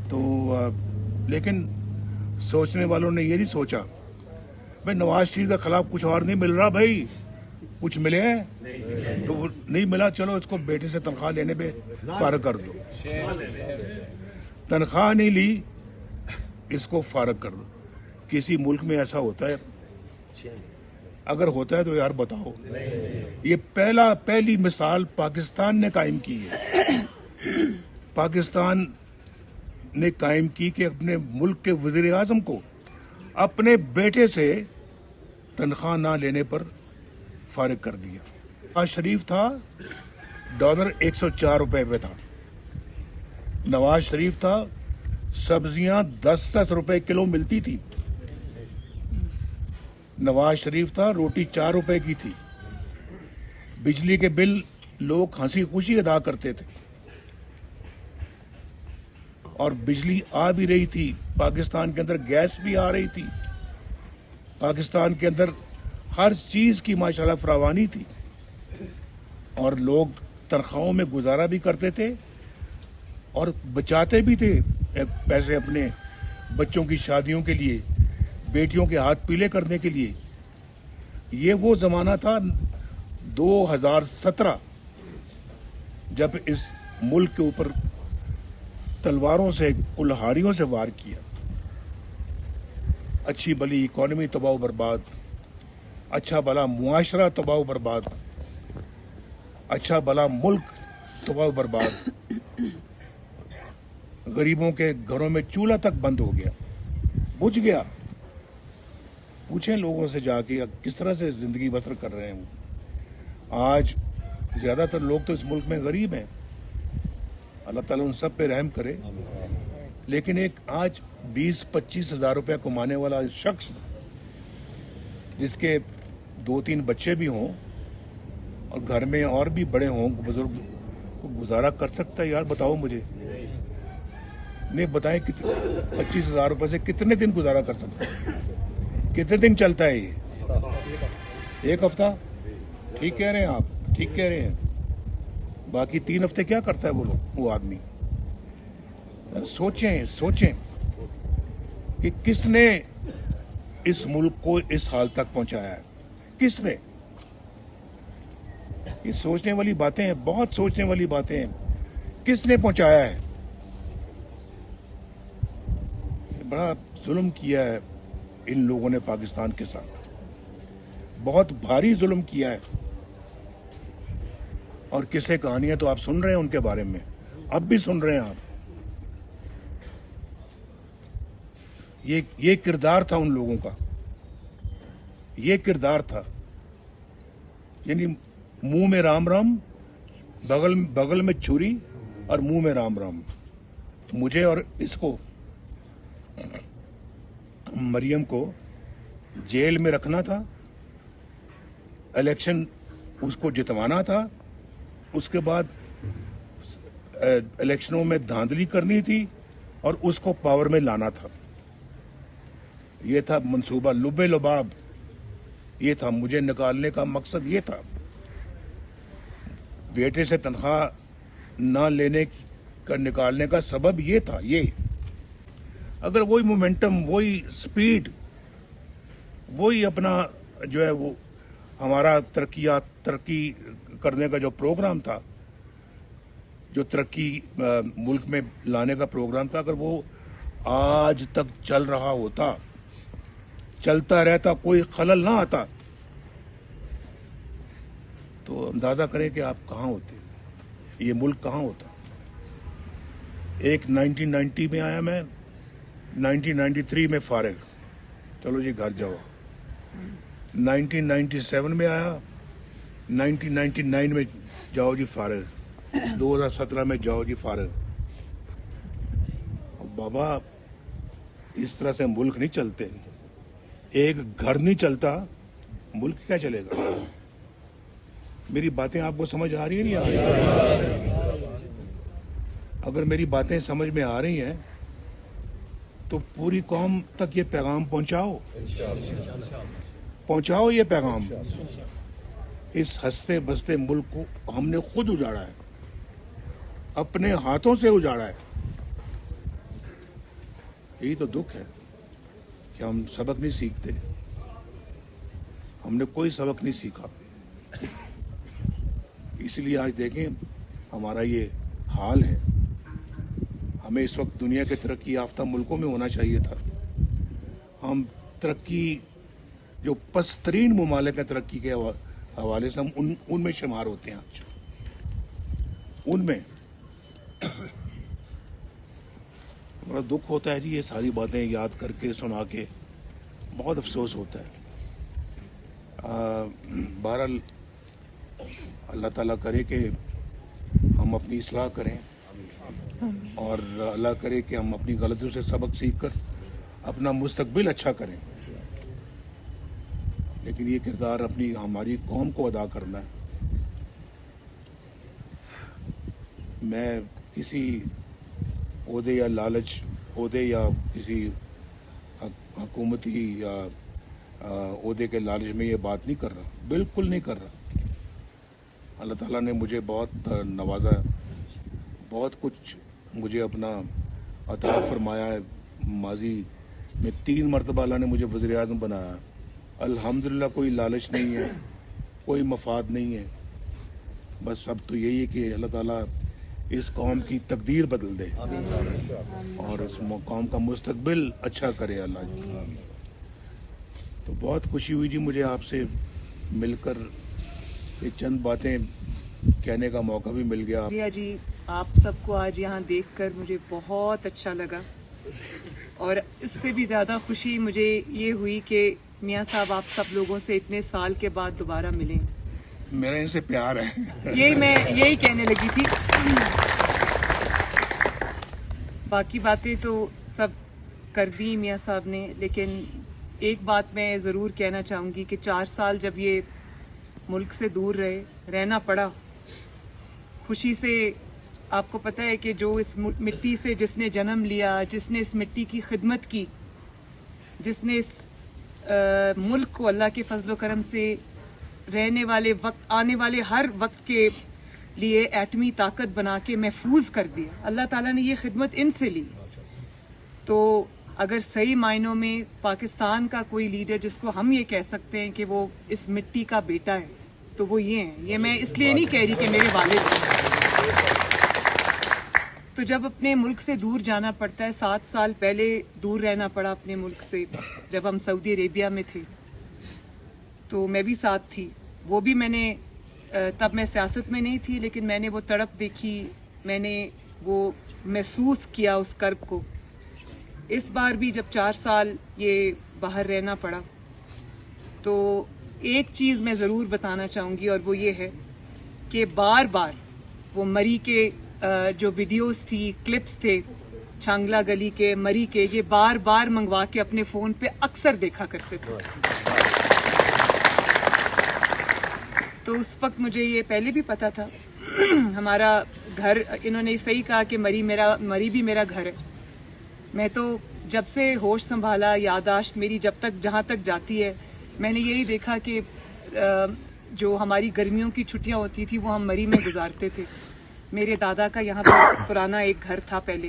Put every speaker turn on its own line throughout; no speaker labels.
तो लेकिन सोचने वालों ने ये नहीं सोचा भाई नवाज शरीफ के खिलाफ कुछ और नहीं मिल रहा, भाई कुछ मिले हैं तो नहीं मिला, चलो इसको बेटे से तनख्वाह लेने पे फारग कर दो। तनख्वाह नहीं ली, इसको फारग कर दो। किसी मुल्क में ऐसा होता है? अगर होता है तो यार बताओ। ये पहली मिसाल पाकिस्तान ने कायम की है। पाकिस्तान ने कायम की कि अपने मुल्क के वजीर आजम को अपने बेटे से तनख्वाह ना लेने पर फारिग कर दिया। नवाज शरीफ था, डॉलर 104 रुपए पे था। नवाज शरीफ था, सब्जियां 10-10 रुपए किलो मिलती थी। नवाज शरीफ था, रोटी 4 रुपए की थी। बिजली के बिल लोग हंसी खुशी अदा करते थे और बिजली आ भी रही थी। पाकिस्तान के अंदर गैस भी आ रही थी। पाकिस्तान के अंदर हर चीज की माशाल्लाह फरावानी थी और लोग तनख्वाहों में गुजारा भी करते थे और बचाते भी थे पैसे अपने बच्चों की शादियों के लिए, बेटियों के हाथ पीले करने के लिए। ये वो जमाना था 2017 जब इस मुल्क के ऊपर तलवारों से, कुल्हाड़ियों से वार किया। अच्छी भली इकॉनमी तबाह बर्बाद, अच्छा भला मुआशरा तबाह बर्बाद, अच्छा भला मुल्क तबाह बर्बाद। गरीबों के घरों में चूल्हा तक बंद हो गया, बुझ गया। पूछें लोगों से जाके किस तरह से जिंदगी बसर कर रहे हैं वो। आज ज्यादातर लोग तो इस मुल्क में गरीब हैं, अल्लाह ताला उन सब पे रहम करे। लेकिन एक आज 20-25 हजार रुपया कमाने वाला शख्स जिसके 2-3 बच्चे भी हों और घर में और भी बड़े हों, बुजुर्ग, को गुजारा कर सकता है? यार बताओ मुझे, नहीं बताएं कितने 25 हजार रुपये से कितने दिन गुजारा कर सकता है? कितने दिन चलता है ये? 1 हफ्ता? ठीक कह रहे हैं आप, ठीक कह रहे हैं। बाकी 3 हफ्ते क्या करता है वो आदमी? सोचें कि किसने इस मुल्क को इस हाल तक पहुंचाया है? किसने? ये सोचने वाली बातें हैं, बहुत सोचने वाली बातें हैं। किसने पहुंचाया है? बड़ा जुल्म किया है इन लोगों ने पाकिस्तान के साथ, बहुत भारी जुल्म किया है। और किस्से कहानियां तो आप सुन रहे हैं उनके बारे में, अब भी सुन रहे हैं आप। ये किरदार था उन लोगों का, ये किरदार था। यानी मुंह में राम राम, बगल में छुरी और मुंह में राम राम। मुझे और इसको, मरियम को जेल में रखना था, इलेक्शन उसको जितवाना था, उसके बाद इलेक्शनों में धांधली करनी थी और उसको पावर में लाना था। ये था मंसूबा, लुबे लुबाब ये था। मुझे निकालने का मकसद ये था। बेटे से तनख्वाह ना लेने का निकालने का सबब ये था। ये अगर वही मोमेंटम, वही स्पीड, वही अपना जो है वो हमारा तरक्की करने का जो प्रोग्राम था, जो तरक्की मुल्क में लाने का प्रोग्राम था, अगर वो आज तक चल रहा होता, चलता रहता, कोई खलल ना आता, तो अंदाजा करें कि आप कहाँ होते, ये मुल्क कहाँ होता। एक 1990 में आया मैं, 1993 में फारिग, चलो जी घर जाओ। 1997 में आया, 1999 में जाओ जी फारिग, 2017 में जाओ जी फारिग। बाबा इस तरह से मुल्क नहीं चलते। एक घर नहीं चलता, मुल्क क्या चलेगा? मेरी बातें आपको समझ आ रही है, नहीं आ रही? अगर मेरी बातें समझ में आ रही हैं तो पूरी कौम तक ये पैगाम पहुंचाओ ये पैगाम। इस हंसते बसते मुल्क को हमने खुद उजाड़ा है, अपने हाथों से उजाड़ा है। यही तो दुख है कि हम सबक नहीं सीखते। हमने कोई सबक नहीं सीखा, इसलिए आज देखें हमारा ये हाल है। हमें इस वक्त दुनिया के तरक्की याफ्ता मुल्कों में होना चाहिए था। हम तरक्की जो पस्तरीन ममालिक हैं तरक्की के हवाले से, हम उनमें शुमार होते हैं। आज उनमें बड़ा दुख होता है जी, ये सारी बातें याद करके सुना के बहुत अफसोस होता है। बहरहाल अल्लाह ताला करे कि हम अपनी इस्लाह करें और अल्लाह करे कि हम अपनी गलतियों से सबक सीख कर अपना मुस्तकबिल अच्छा करें। लेकिन ये किरदार अपनी हमारी कौम को अदा करना है। मैं किसी ओहदे या लालच, ओहदे या किसी हुकूमती या ओहदे के लालच में ये बात नहीं कर रहा, बिल्कुल नहीं कर रहा। अल्लाह ताला ने मुझे बहुत नवाजा है, बहुत कुछ मुझे अपना अता फरमाया है। माजी में 3 मरतबा अल्लाह ने मुझे वज़ीर आज़म बनाया। अल्हम्दुलिल्लाह कोई लालच नहीं है, कोई मफाद नहीं है। बस अब तो यही है कि अल्लाह ताला इस कौम की तकदीर बदल दे और इस कौम का मुस्तकबिल अच्छा करे अल्लाह जी। तो बहुत खुशी हुई जी मुझे आपसे मिलकर, ये चंद बातें कहने का मौका भी मिल गया।
भैया जी, आप सबको आज यहाँ देखकर मुझे बहुत अच्छा लगा और इससे भी ज़्यादा खुशी मुझे ये हुई कि मियाँ साहब आप सब लोगों से इतने साल के बाद दोबारा मिले।
मेरा इनसे प्यार है।
यही कहने लगी थी। बाकी बातें तो सब कर दी मियाँ साहब ने, लेकिन एक बात मैं ज़रूर कहना चाहूँगी कि 4 साल जब ये मुल्क से दूर रहना पड़ा, खुशी से आपको पता है कि जो इस मिट्टी से जिसने जन्म लिया, जिसने इस मिट्टी की खिदमत की, जिसने इस मुल्क को अल्लाह के फजलो करम से रहने वाले वक्त, आने वाले हर वक्त के लिए एटमी ताकत बना के महफूज कर दिया, अल्लाह ताला ने ये खिदमत इनसे ली। तो अगर सही मायनों में पाकिस्तान का कोई लीडर जिसको हम ये कह सकते हैं कि वो इस मिट्टी का बेटा है, तो वो ये हैं। ये मैं इसलिए नहीं कह रही कि मेरे वालिद हैं। तो जब अपने मुल्क से दूर जाना पड़ता है, 7 साल पहले दूर रहना पड़ा अपने मुल्क से, जब हम सऊदी अरेबिया में थे, तो मैं भी साथ थी। वो भी मैंने, तब मैं सियासत में नहीं थी, लेकिन मैंने वो तड़प देखी, मैंने वो महसूस किया उस कर्ब को। इस बार भी जब 4 साल ये बाहर रहना पड़ा, तो एक चीज़ मैं ज़रूर बताना चाहूँगी और वो ये है कि बार बार वो मरी के जो वीडियोस थी, क्लिप्स थे छांगला गली के, मरी के, ये बार बार मंगवा के अपने फ़ोन पे अक्सर देखा करते थे। तो उस वक्त मुझे ये पहले भी पता था। हमारा घर, इन्होंने सही कहा कि मरी भी मेरा घर है। मैं तो जब से होश संभाला, यादाश्त मेरी जब तक जहाँ तक जाती है, मैंने यही देखा कि जो हमारी गर्मियों की छुट्टियाँ होती थी वो हम मरी में गुजारते थे। मेरे दादा का यहाँ पर पुराना एक घर था पहले,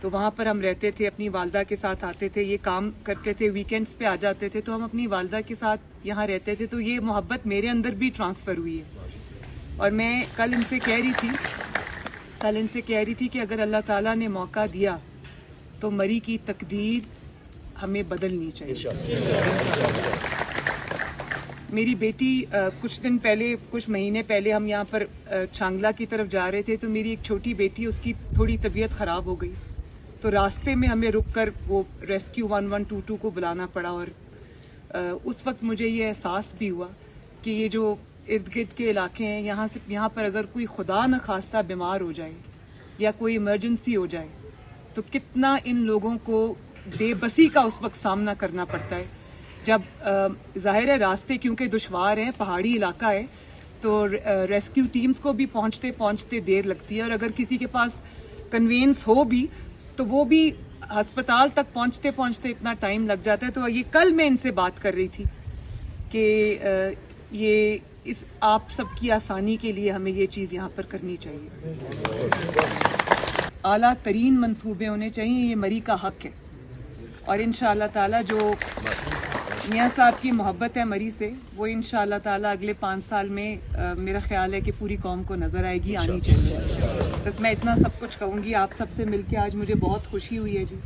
तो वहाँ पर हम रहते थे, अपनी वालदा के साथ आते थे, ये काम करते थे, वीकेंड्स पे आ जाते थे, तो हम अपनी वालदा के साथ यहाँ रहते थे। तो ये मोहब्बत मेरे अंदर भी ट्रांसफ़र हुई है। और मैं कल इनसे कह रही थी कि अगर अल्लाह ताला ने मौका दिया तो मरी की तकदीर हमें बदलनी चाहिए। मेरी बेटी कुछ महीने पहले हम यहाँ पर छांगला की तरफ जा रहे थे, तो मेरी एक छोटी बेटी, उसकी थोड़ी तबीयत ख़राब हो गई, तो रास्ते में हमें रुककर वो रेस्क्यू 1122 को बुलाना पड़ा। और उस वक्त मुझे ये एहसास भी हुआ कि ये जो इर्द गिर्द के इलाके हैं, यहाँ पर अगर कोई खुदा न खास्ता बीमार हो जाए या कोई इमरजेंसी हो जाए, तो कितना इन लोगों को बेबसी का उस वक्त सामना करना पड़ता है। जब जाहिर है रास्ते क्योंकि दुश्वार हैं, पहाड़ी इलाका है, तो रेस्क्यू टीम्स को भी पहुंचते देर लगती है। और अगर किसी के पास कन्वेंस हो भी, तो वो भी अस्पताल तक पहुंचते इतना टाइम लग जाता है। तो ये कल मैं इनसे बात कर रही थी कि ये इस आप सबकी आसानी के लिए हमें ये चीज़ यहाँ पर करनी चाहिए। आला तरीन मंसूबे होने चाहिए, ये मरी का हक है। और इंशाअल्लाह ताला जो मियाँ साहब की मोहब्बत है मरी से, वो इंशाअल्लाह ताला अगले 5 साल में मेरा ख्याल है कि पूरी कौम को नज़र आएगी, आनी चाहिए। बस मैं इतना सब कुछ कहूँगी। आप सबसे मिलके आज मुझे बहुत खुशी हुई है जी।